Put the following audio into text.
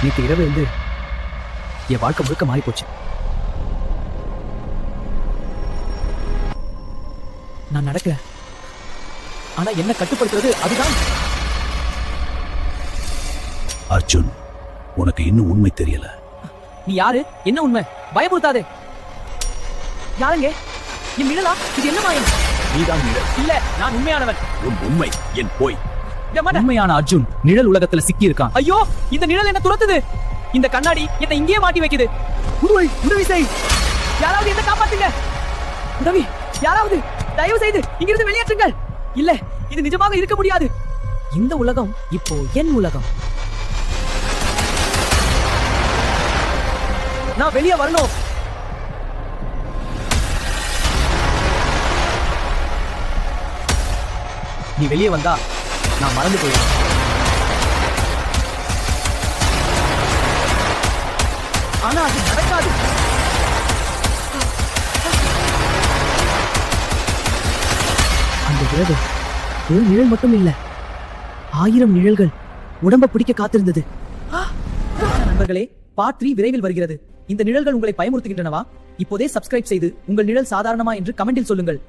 நேற்று இரவு இருந்து என் வாழ்க்கை முழுக்க மாறி போச்சு. நான் நடக்கிறேன், ஆனா என்ன கட்டுப்படுத்துறது அதுதான். அர்ஜுன், உனக்கு இன்னும் உண்மை தெரியல. நீ யாரு? என்ன உண்மை? பயமுறுத்தாதே. யாருங்க? என் நிழலா? இது என்ன மாயம்? நீதான் நிழல். இல்ல, நான் உண்மையானவன். உன் உண்மை என் போய். உண்மையான அர்ஜுன் நிழல் உலகத்துல சிக்கி இருக்கான். ஐயோ, இந்த நிழல் என்ன துரத்துது. இந்த கண்ணாடி என்னை இங்கேயே மாட்டி வைக்குது. உதவி செய். யாராவது என்ன காப்பாத்துங்க. உதவி, யாராவது தயவு செய்து இங்கிருந்து வெளியேற்றுங்கள். இல்ல, இது நிஜமாக இருக்க முடியாது. இந்த உலகம் இப்போ என் உலகம். நான் வெளியே வரணும். நீ வெளியே வந்தா நான் மறந்து போயிடுவேன். ஆனா அது நடக்காது. அந்த இரவு ஒரு நிழல் மட்டும் இல்ல, 1000 நிழல்கள் உடம்ப பிடிக்க காத்திருந்தது. நண்பர்களே, பார்ட் 3 விரைவில் வருகிறது. இந்த நிழல்கள் உங்களை பயமுறுத்துகின்றனவா? இப்போதே சப்ஸ்கிரைப் செய்து உங்கள் நிழல் சாதாரணமா என்று கமெண்டில் சொல்லுங்கள்.